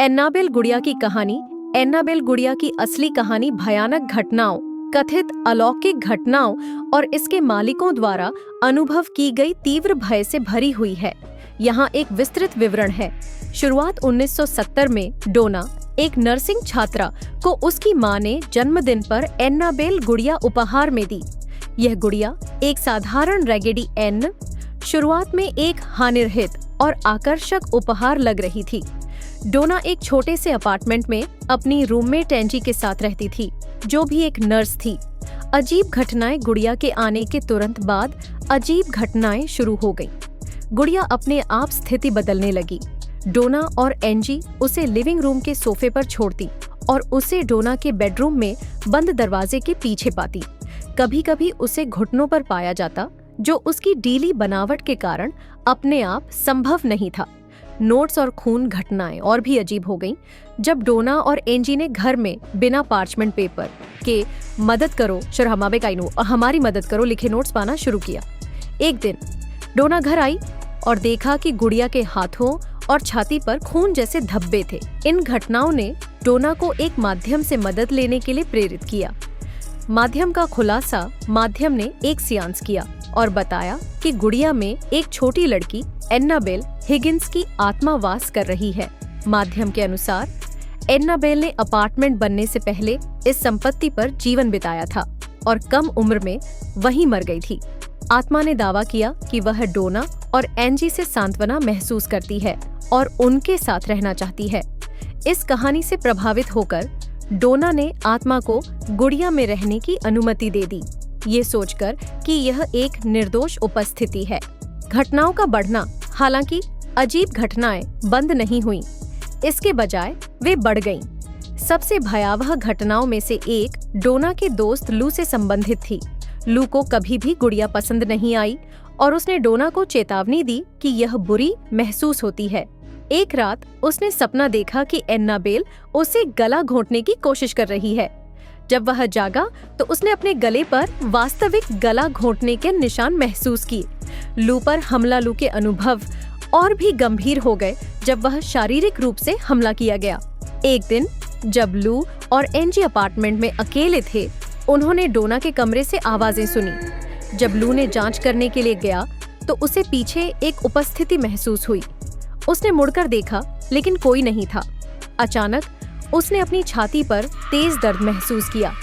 एन्नाबेल गुड़िया की कहानी। एन्नाबेल गुड़िया की असली कहानी भयानक घटनाओं, कथित अलौकिक घटनाओं और इसके मालिकों द्वारा अनुभव की गई तीव्र भय से भरी हुई है। यहाँ एक विस्तृत विवरण है। शुरुआत 1970 में डोना, एक नर्सिंग छात्रा, को उसकी मां ने जन्मदिन पर एन्नाबेल गुड़िया उपहार में दी। यह गुड़िया एक साधारण रैगेडी एन, शुरुआत में एक हानिरहित और आकर्षक उपहार लग रही थी। डोना एक छोटे से अपार्टमेंट में अपनी रूममेट एंजी के साथ रहती थी, जो भी एक नर्स थी। अजीब घटनाएं गुड़िया के आने के तुरंत बाद अजीब घटनाएं शुरू हो गईं। गुड़िया अपने आप स्थिति बदलने लगी। डोना और एंजी उसे लिविंग रूम के सोफे पर छोड़ती और उसे डोना के बेडरूम में बंद दरवाजे के पीछे पाती। कभी कभी उसे घुटनों पर पाया जाता, जो उसकी ढीली बनावट के कारण अपने आप संभव नहीं था। नोट्स और खून घटनाएं और भी अजीब हो गईं जब डोना और एंजी ने घर में बिना पार्चमेंट पेपर के मदद करो शरहमाबे काइनू और हमारी मदद करो लिखे नोट्स पाना शुरू किया। एक दिन डोना घर आई और देखा कि गुड़िया के हाथों और छाती पर खून जैसे धब्बे थे। इन घटनाओं ने डोना को एक माध्यम से मदद लेने के लिए प्रेरित किया। माध्यम का खुलासा माध्यम ने एक सियांस किया और बताया कि गुड़िया में एक छोटी लड़की एन्नाबेल हिगिंस की आत्मा वास कर रही है। माध्यम के अनुसार एन्नाबेल ने अपार्टमेंट बनने से पहले इस संपत्ति पर जीवन बिताया था और कम उम्र में वहीं मर गई थी। आत्मा ने दावा किया कि वह डोना और एंजी से सांत्वना महसूस करती है और उनके साथ रहना चाहती है। इस कहानी से प्रभावित होकर डोना ने आत्मा को गुड़िया में रहने की अनुमति दे दी, ये सोचकर कि यह एक निर्दोष उपस्थिति है। घटनाओं का बढ़ना, हालांकि अजीब घटनाएं बंद नहीं हुईं, इसके बजाय वे बढ़ गईं। सबसे भयावह घटनाओं में से एक डोना के दोस्त लू से संबंधित थी। लू को कभी भी गुड़िया पसंद नहीं आई और उसने डोना को चेतावनी दी कि यह बुरी महसूस होती है। एक रात उसने सपना देखा कि एन्नाबेल उसे गला घोंटने की कोशिश कर रही है। जब वह जागा तो उसने अपने गले पर वास्तविक गला घोंटने के निशान महसूस किए। लू पर हमला लू के अनुभव और भी गंभीर हो गए जब वह शारीरिक रूप से हमला किया गया। एक दिन जब लू और एंजी अपार्टमेंट में अकेले थे, उन्होंने डोना के कमरे से आवाजें सुनी। जब लू ने जांच करने के लिए गया तो उसे पीछे एक उपस्थिति महसूस हुई। उसने मुड़कर देखा लेकिन कोई नहीं था। अचानक उसने अपनी छाती पर तेज दर्द महसूस किया।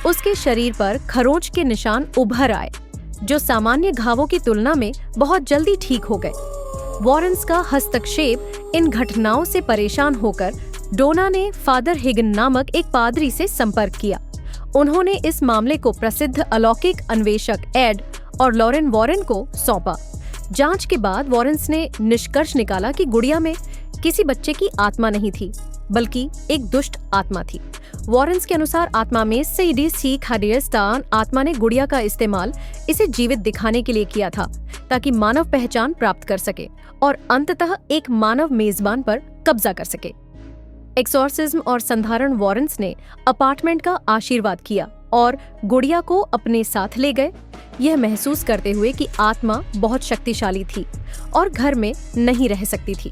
उसके शरीर पर खरोंच के निशान उभर आए, जो सामान्य घावों की तुलना में बहुत जल्दी ठीक हो गए। वॉरेंस का हस्तक्षेप इन घटनाओं से परेशान होकर डोना ने फादर हिगन नामक एक पादरी से संपर्क किया। उन्होंने इस मामले को प्रसिद्ध अलौकिक अन्वेषक एड और लॉरेन वॉरेन को सौंपा। जांच के बाद वॉरेंस ने निष्कर्ष निकाला कि गुड़िया में किसी बच्चे की आत्मा नहीं थी, बल्कि एक दुष्ट आत्मा थी। वॉरेंस के अनुसार आत्मा में आत्मा ने गुड़िया का इस्तेमाल इसे जीवित दिखाने के लिए किया था, ताकि मानव पहचान प्राप्त कर सके और अंततः एक मानव मेजबान पर कब्जा कर सके। एक्सोर्सिज्म और संधारण वॉरेंस ने अपार्टमेंट का आशीर्वाद किया और गुड़िया को अपने साथ ले गए, यह महसूस करते हुए कि आत्मा बहुत शक्तिशाली थी और घर में नहीं रह सकती थी।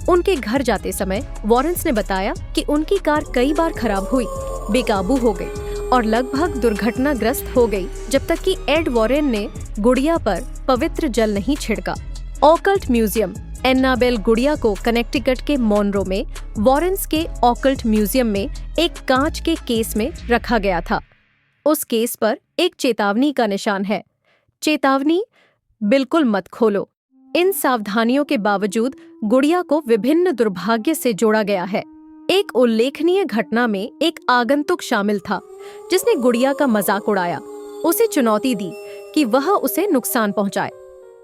उनके घर जाते समय वॉरेंस ने बताया कि उनकी कार कई बार खराब हुई, बेकाबू हो गई और लगभग दुर्घटनाग्रस्त हो गई, जब तक कि एड वॉरेन ने गुड़िया पर पवित्र जल नहीं छिड़का। ऑकल्ट म्यूजियम एन्नाबेल गुड़िया को कनेक्टिकट के मोनरो में वॉरेंस के ऑकल्ट म्यूजियम में एक कांच के केस में रखा गया था। उस केस पर एक चेतावनी का निशान है। चेतावनी, बिल्कुल मत खोलो। इन सावधानियों के बावजूद गुड़िया को विभिन्न दुर्भाग्य से जोड़ा गया है। एक उल्लेखनीय घटना में एक आगंतुक शामिल था जिसने गुड़िया का मजाक उड़ाया, उसे चुनौती दी कि वह उसे नुकसान पहुंचाए।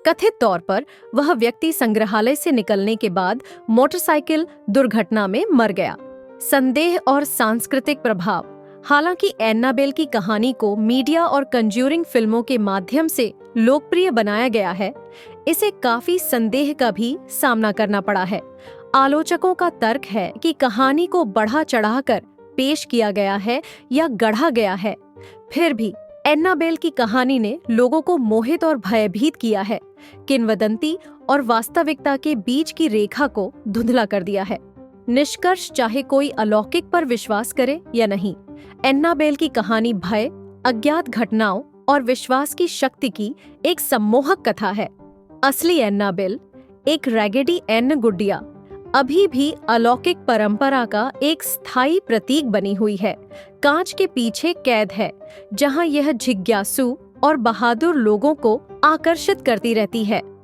कथित तौर पर वह व्यक्ति संग्रहालय से निकलने के बाद मोटरसाइकिल दुर्घटना में मर गया। संदेह और सांस्कृतिक प्रभाव। हालांकि एन्नाबेल की कहानी को मीडिया और कंज्यूरिंग फिल्मों के माध्यम से लोकप्रिय बनाया गया है, इसे काफी संदेह का भी सामना करना पड़ा है। आलोचकों का तर्क है कि कहानी को बढ़ा चढ़ाकर पेश किया गया है या गढ़ा गया है। फिर भी एन्नाबेल की कहानी ने लोगों को मोहित और भयभीत किया है, किंवदंती और वास्तविकता के बीच की रेखा को धुंधला कर दिया है। निष्कर्ष चाहे कोई अलौकिक पर विश्वास करे या नहीं, एन्नाबेल की कहानी भय, अज्ञात घटनाओं और विश्वास की शक्ति की एक सम्मोहक कथा है। असली एन्नाबेल, एक रैगेडी एन गुडिया, अभी भी अलौकिक परंपरा का एक स्थायी प्रतीक बनी हुई है। कांच के पीछे कैद है, जहां यह जिज्ञासु और बहादुर लोगों को आकर्षित करती रहती है।